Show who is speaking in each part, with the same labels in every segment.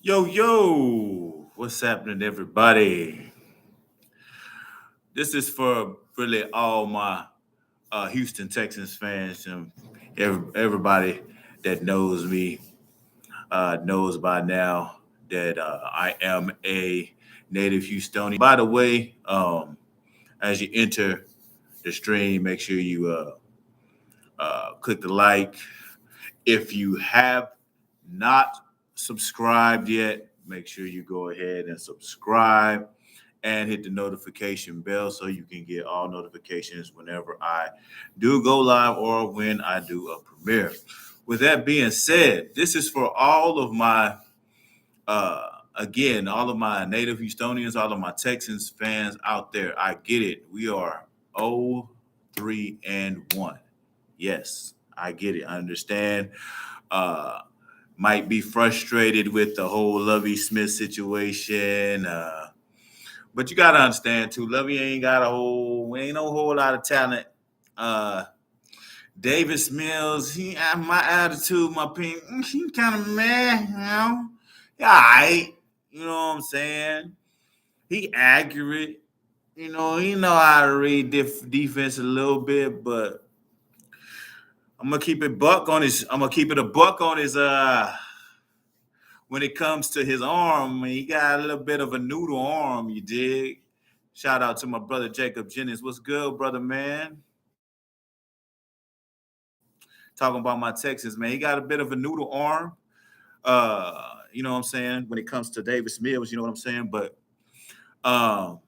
Speaker 1: Yo, yo, what's happening, everybody? This is for really all my Houston Texans fans and everybody that knows me knows by now that I am a native Houstonian. By the way, as you enter the stream, make sure you click the like. If you have not subscribed yet, make sure you go ahead and subscribe and hit the notification bell so you can get all notifications whenever I do go live or when I do a premiere. With that being said, this is for all of my all of my native Houstonians, all of my Texans fans out there. I get it. We are 0-3-1. Yes, I get it. I understand. Uh might be frustrated with the whole Lovey Smith situation. But you gotta understand too, Lovey ain't no whole lot of talent. Uh Davis Mills, my attitude, my opinion, he kind of meh, Yeah, all right. You know what I'm saying? He accurate. He know how to read defense a little bit, but I'm gonna keep it a buck on his when it comes to his arm, he got a little bit of a noodle arm, you dig? Shout out to my brother Jacob Jennings. What's good, brother, man? Talking about my Texas, man. He got a bit of a noodle arm. You know what I'm saying? When it comes to Davis Mills, you know what I'm saying? But um,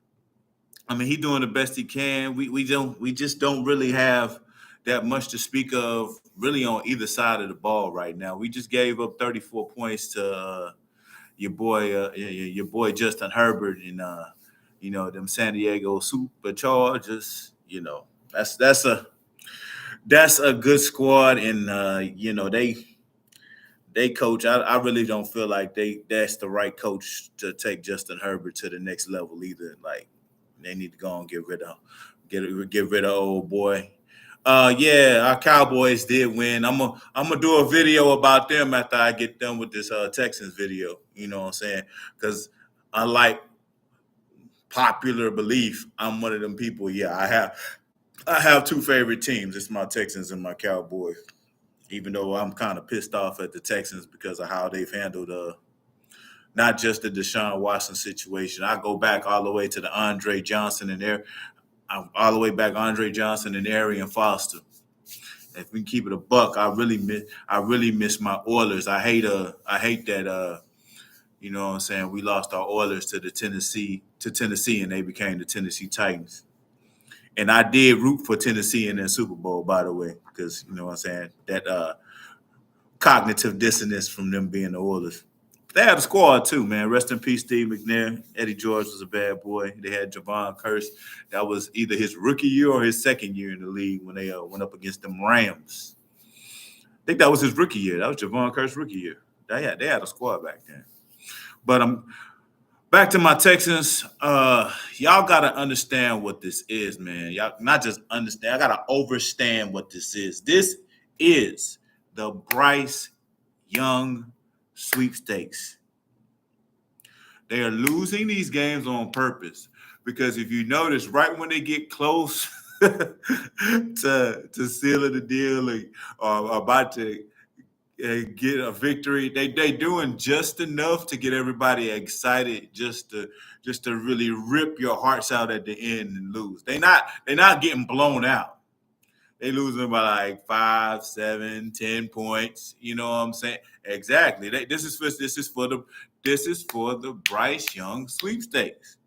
Speaker 1: I mean, he doing the best he can. We just don't really have that much to speak of really on either side of the ball right now. We just gave up 34 points to your boy Justin Herbert and them San Diego Superchargers. That's a good squad, and they coach. I really don't feel like that's the right coach to take Justin Herbert to the next level either. Like they need to go and get rid of old boy. Yeah, our Cowboys did win. I'm gonna do a video about them after I get done with this Texans video. You know what I'm saying? Because unlike popular belief, I'm one of them people. Yeah, I have two favorite teams. It's my Texans and my Cowboys. Even though I'm kind of pissed off at the Texans because of how they've handled not just the Deshaun Watson situation. I go back all the way to the Andre Johnson and all the way back Andre Johnson and Arian Foster. If we keep it a buck, I really miss my Oilers. I hate that you know what I'm saying, we lost our Oilers to Tennessee and they became the Tennessee Titans. And I did root for Tennessee in their Super Bowl, by the way, because you know what I'm saying, that cognitive dissonance from them being the Oilers. They had a squad too, man. Rest in peace, Steve McNair. Eddie George was a bad boy. They had Javon Curse. That was either his rookie year or his second year in the league when they went up against them Rams. I think that was his rookie year. That was Javon Curse's rookie year. They had a squad back then. But back to my Texans. Y'all gotta understand what this is, man. Y'all not just understand. I gotta overstand what this is. This is the Bryce Young sweepstakes. They are losing these games on purpose because if you notice, right when they get close to sealing the deal or about to get a victory, they doing just enough to get everybody excited, just to really rip your hearts out at the end and lose. They not getting blown out. They losing by like 5, 7, 10 points. You know what I'm saying? Exactly. This is for the Bryce Young sweepstakes.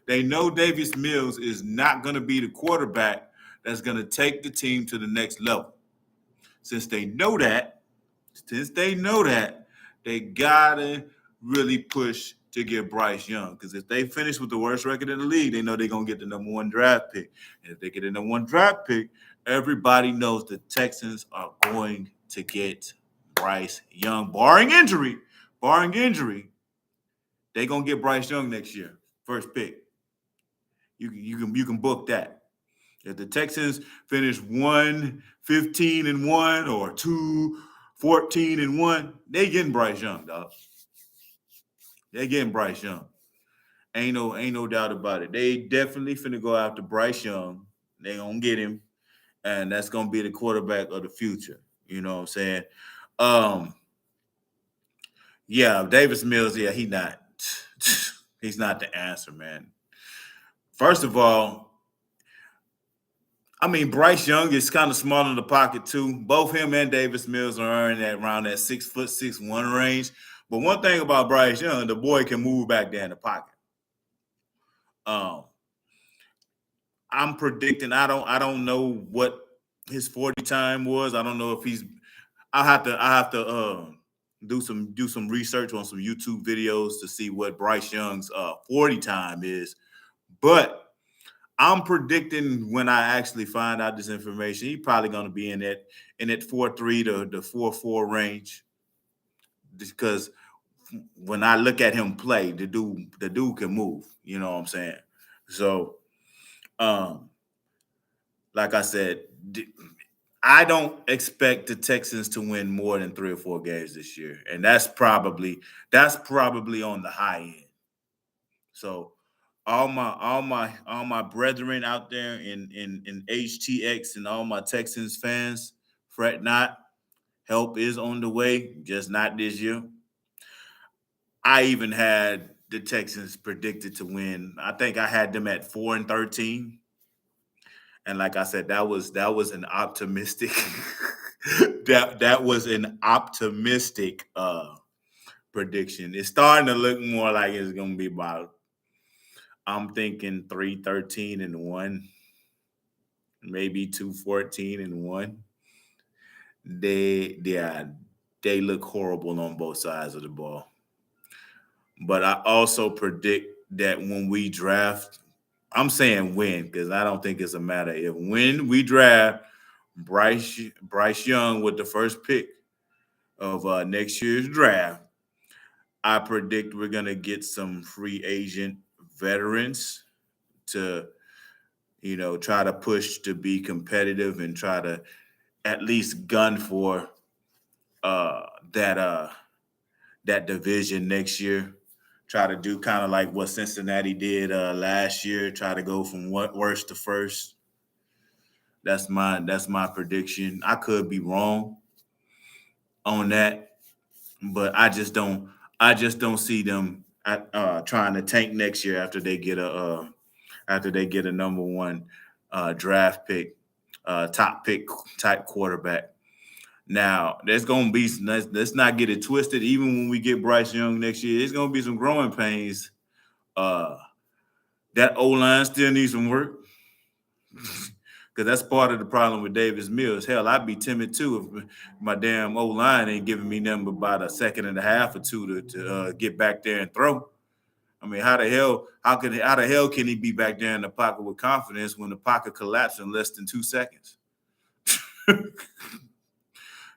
Speaker 1: They know Davis Mills is not going to be the quarterback that's going to take the team to the next level. Since they know that, they gotta really push to get Bryce Young. Because if they finish with the worst record in the league, they know they're gonna get the number one draft pick. And if they get the number one draft pick, everybody knows the Texans are going to get Bryce Young, barring injury. Barring injury, they're gonna get Bryce Young next year, first pick. You can book that. If the Texans finish 1-15-1 or 2-14-1, they getting Bryce Young, dog. They're getting Bryce Young. Ain't no doubt about it. They definitely finna go after Bryce Young. They gonna get him, and that's gonna be the quarterback of the future. You know what I'm saying? Um, yeah, Davis Mills. Yeah, he not. He's not the answer, man. First of all, I mean Bryce Young is kind of small in the pocket too. Both him and Davis Mills are earning that around that 6'6" range. But one thing about Bryce Young, the boy can move back there in the pocket. Um, I'm predicting. I don't know what his 40 time was. I don't know if he's. I have to do some research on some YouTube videos to see what Bryce Young's 40 time is. But I'm predicting when I actually find out this information, he's probably going to be in that 4.3 to the 4.4 range. Because when I look at him play, the dude can move. You know what I'm saying? So, um, like I said, I don't expect the Texans to win more than 3 or 4 games this year, and that's probably on the high end. So, all my brethren out there in HTX and all my Texans fans, fret not. Help is on the way, just not this year. I even had the Texans predicted to win. I think I had them at 4-13. And like I said, that was an optimistic that was an optimistic prediction. It's starting to look more like it's gonna be about, I'm thinking 3-13-1, maybe 2-14-1. They look horrible on both sides of the ball. But I also predict that when we draft, I'm saying win because I don't think it's a matter if when we draft Bryce Young with the first pick of next year's draft, I predict we're gonna get some free agent veterans to try to push to be competitive and try to at least gun for uh, that that division next year. Try to do kind of like what Cincinnati did last year. Try to go from worst to first. That's my prediction. I could be wrong on that, but I just don't see them trying to tank next year after they get a number one draft pick, top pick type quarterback. Now, there's gonna be let's not get it twisted. Even when we get Bryce Young next year, there's gonna be some growing pains. Uh, that O line still needs some work because that's part of the problem with Davis Mills. Hell, I'd be timid too if my damn O line ain't giving me nothing but about a second and a half or two to get back there and throw. I mean, how the hell can he be back there in the pocket with confidence when the pocket collapsed in less than 2 seconds?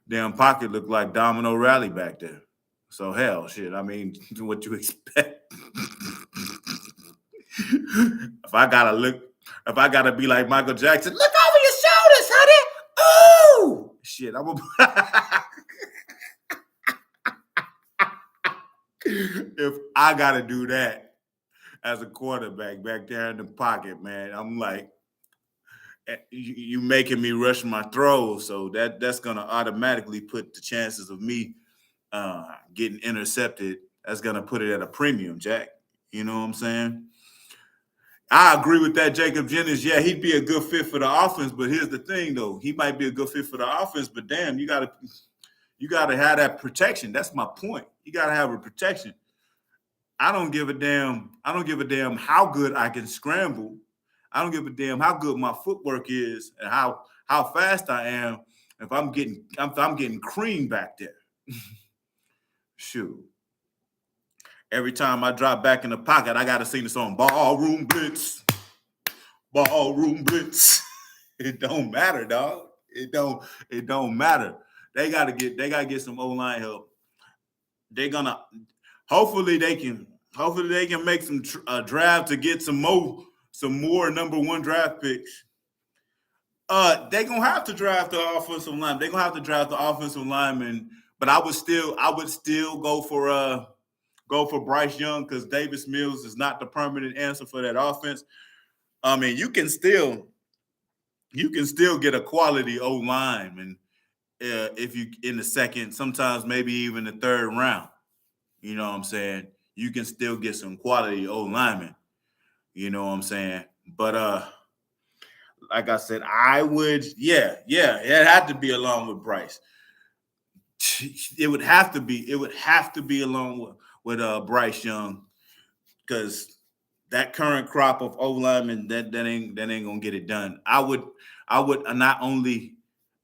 Speaker 1: Damn pocket looked like Domino Rally back there. So hell, shit. I mean, what you expect? If I gotta be like Michael Jackson, look over your shoulders, honey. Oh shit, I'm a if I gotta do that as a quarterback back there in the pocket, man, I'm like, you making me rush my throws, so that's gonna automatically put the chances of me getting intercepted. That's gonna put it at a premium, Jack. You know what I'm saying? I agree with that, Jacob Jennings. Yeah, he'd be a good fit for the offense, but here's the thing, though. He might be a good fit for the offense, but damn, you gotta have that protection. That's my point. You gotta have a protection. I don't give a damn. I don't give a damn how good I can scramble. I don't give a damn how good my footwork is and how fast I am. If I'm getting cream back there, shoot. Every time I drop back in the pocket, I gotta sing the song "Ballroom Blitz." Ballroom blitz. It don't matter, dog. It don't matter. They gotta get some O line help. They're gonna hopefully they can make some draft to get some more number one draft picks. They gonna have to draft the offensive line. They're gonna have to draft the offensive lineman. But I would still go for go for Bryce Young because Davis Mills is not the permanent answer for that offense. I mean, you can still get a quality O lineman if you in the second, sometimes maybe even the third round. You know what I'm saying? You can still get some quality O linemen. You know what I'm saying? But like I said, I would, it had to be along with Bryce. It would have to be. It would have to be along with Bryce Young because that current crop of O linemen that ain't gonna get it done. I would not only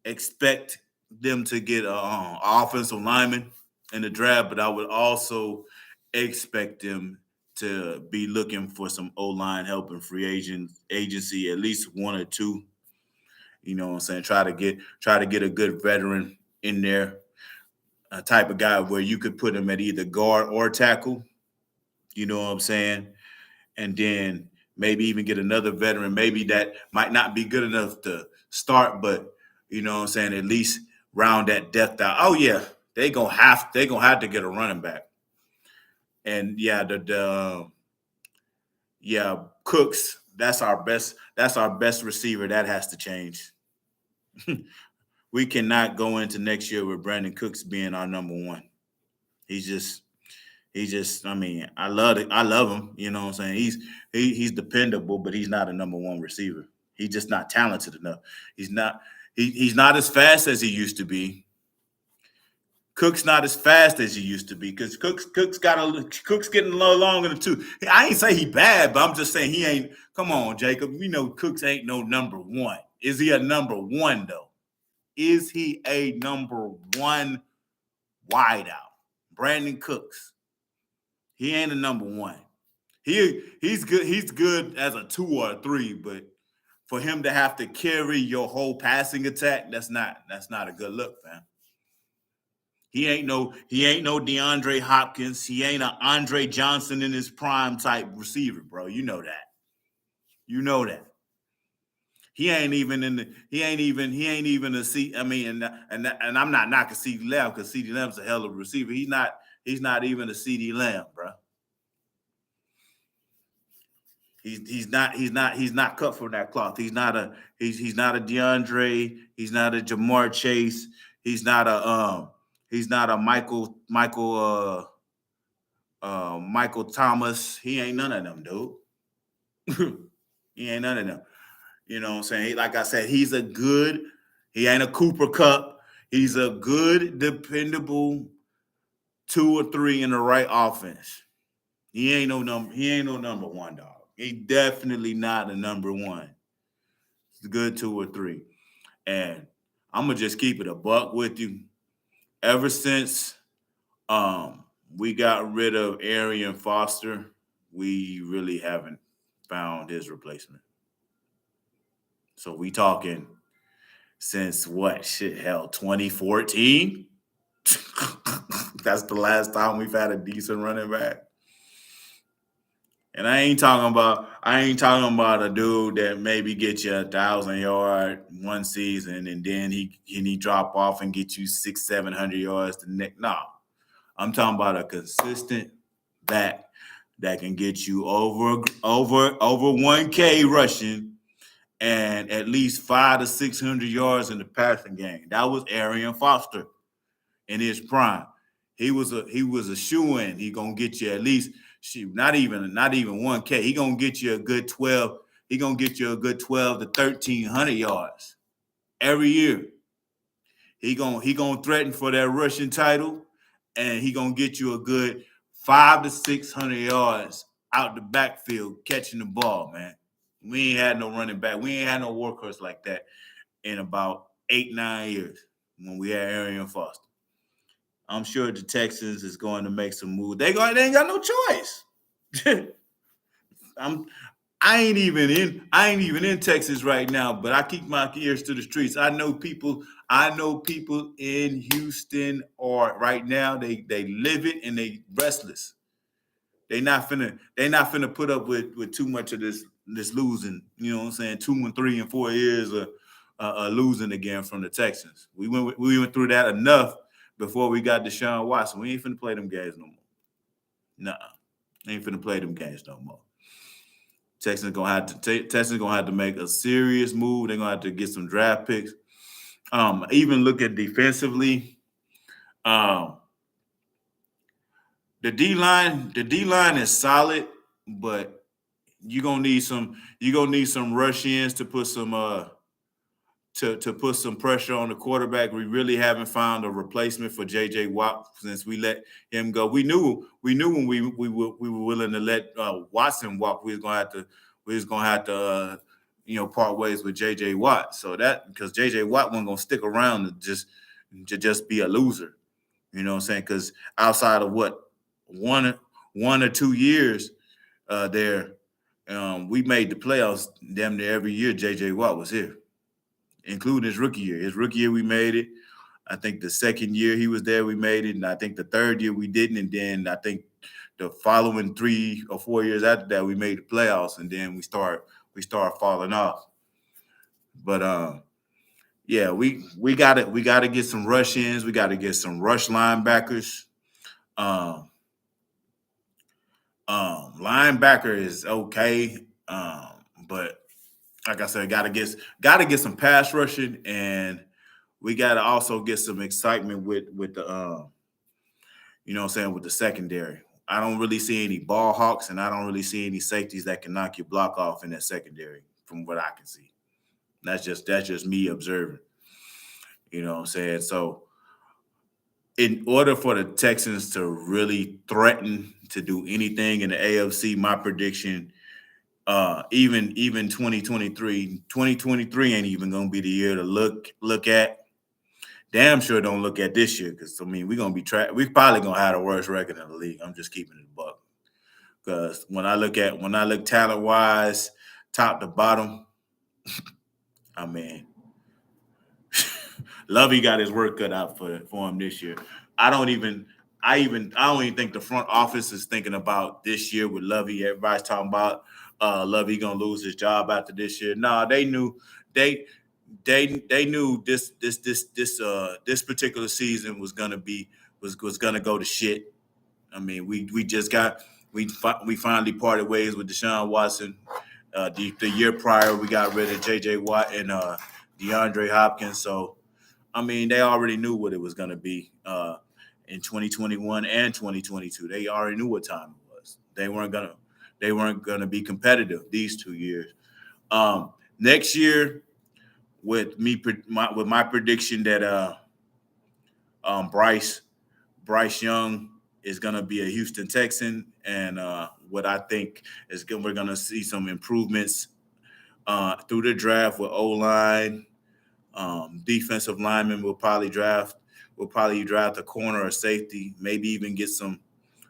Speaker 1: expect them to get offensive lineman in the draft, but I would also expect them to be looking for some O line help in agency, at least one or two. You know what I'm saying? Try to get a good veteran in there, a type of guy where you could put him at either guard or tackle. You know what I'm saying? And then maybe even get another veteran, maybe that might not be good enough to start, but you know what I'm saying, at least round that depth out. Oh yeah, they gonna have to get a running back. And yeah, Cooks, that's our best receiver. That has to change. We cannot go into next year with Brandon Cooks being our number one. He's just I mean, I love it. I love him. You know what I'm saying? He's dependable, but he's not a number one receiver. He's just not talented enough. He's not as fast as he used to be. Cook's not as fast as he used to be because Cook's getting a little long in the tooth. I ain't say he bad, but I'm just saying he ain't. Come on, Jacob. We know Cooks ain't no number one. Is he a number one though? Is he a number one wideout? Brandon Cooks. He ain't a number one. He's good. He's good as a 2 or a 3, but for him to have to carry your whole passing attack, that's not a good look, fam. He ain't no DeAndre Hopkins. He ain't a Andre Johnson in his prime type receiver, bro. You know that. You know that. He ain't even a C. I mean, and I'm not knocking CD Lamb because CD Lamb's a hell of a receiver. He's not even a CD Lamb, bro. He's not cut from that cloth. He's not a DeAndre. He's not a Jamar Chase. He's not a Michael Thomas. He ain't none of them, dude. He ain't none of them. You know what I'm saying? Like I said, he ain't a Cooper Cup. He's a good, dependable 2 or 3 in the right offense. He ain't no number one, dog. He definitely not a number one. It's a good 2 or 3. And I'm gonna just keep it a buck with you. Ever since we got rid of Arian Foster, we really haven't found his replacement. So we talking since what shit hell 2014? That's the last time we've had a decent running back. And I ain't talking about a dude that maybe get you 1,000 yard one season and then he drop off and get you 600-700 yards the next. No, I'm talking about a consistent back that can get you over 1K rushing and at least 500 to 600 yards in the passing game. That was Arian Foster in his prime. He was a shoe in. He gonna get you at least not even 1K. He gonna get you a good 12. He gonna get you a good 12 to 1,300 yards every year. He gonna threaten for that rushing title, and he gonna get you a good 500 to 600 yards out the backfield catching the ball, man. We ain't had no running back. We ain't had no workhorse like that in about 8-9 years when we had Arian Foster. I'm sure the Texans is going to make some moves. They ain't got no choice. I'm I ain't even in Texas right now, but I keep my ears to the streets. I know people in Houston are right now, they live it and they restless. They not finna put up with too much of this losing, you know what I'm saying? 2 and 3 and 4 years of losing again from the Texans. We went through that enough before we got Deshaun Watson. We ain't finna play them games no more. Nah, ain't finna play them games no more. Texans gonna have to make a serious move. They're gonna have to get some draft picks. Even look at defensively. Um, the D line is solid, but you gonna need some rush ins to put some to put some pressure on the quarterback. We really haven't found a replacement for J.J. Watt since we let him go. We knew when we were willing to let Watson walk, we was gonna have to part ways with J.J. Watt. So that because J.J. Watt wasn't gonna stick around to just be a loser. You know what I'm saying? Because outside of what one one or 2 years there, we made the playoffs damn near every year. J.J. Watt was here, including his rookie year. His rookie year, we made it. I think the second year he was there, we made it, and I think the third year we didn't. And then I think the following 3 or 4 years after that, we made the playoffs, and then we start falling off. But yeah, we gotta get some rush ins. We gotta get some rush linebackers. Um, Linebacker is okay, but like I said, gotta get some pass rushing, and we gotta also get some excitement with the what I'm saying, with the secondary. I don't really see any ball hawks, and I don't really see any safeties that can knock your block off in that secondary, from what I can see. That's just me observing. You know what I'm saying? So in order for the Texans to really threaten to do anything in the AFC, my prediction, even 2023 ain't even gonna be the year to look at. Damn sure don't look at this year, because I mean we're gonna be we probably gonna have the worst record in the league. I'm just keeping it a buck. Because when I look talent wise, top to bottom, I mean, Lovey got his work cut out for him this year. I don't even I don't even think the front office is thinking about this year with Lovey. Everybody's talking about Lovey gonna lose his job after this year. Nah, they they knew this particular season was gonna go to shit. I mean, we just got we finally parted ways with Deshaun Watson. The year prior, we got rid of J.J. Watt and DeAndre Hopkins. So I mean, they already knew what it was going to be in 2021 and 2022. They already knew what time it was. They weren't gonna be competitive these 2 years. Next year, with my prediction that Bryce Young is going to be a Houston Texan, and what I think is we're going to see some improvements through the draft with O line. Defensive linemen will probably draft. We'll probably draft a corner or safety, maybe even get some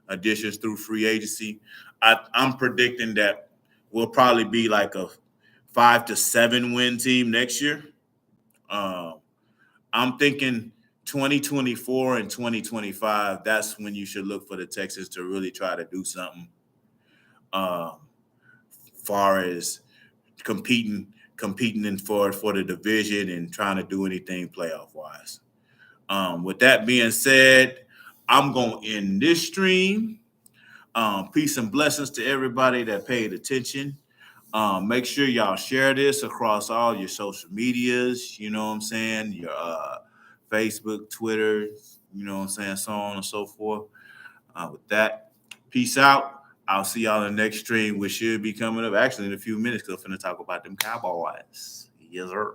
Speaker 1: additions through free agency. I'm predicting that we'll probably be like a 5 to 7 win team next year. Um, I'm thinking 2024 and 2025. That's when you should look for the Texans to really try to do something. Um, far as competing for the division and trying to do anything playoff wise. With that being said, I'm going to end this stream. Peace and blessings to everybody that paid attention. Make sure y'all share this across all your social medias. You know what I'm saying? Your Facebook, Twitter, you know what I'm saying? So on and so forth. With that, peace out. I'll see y'all in the next stream, which should be coming up actually in a few minutes because I'm going to talk about them Cowboys. Yes, sir.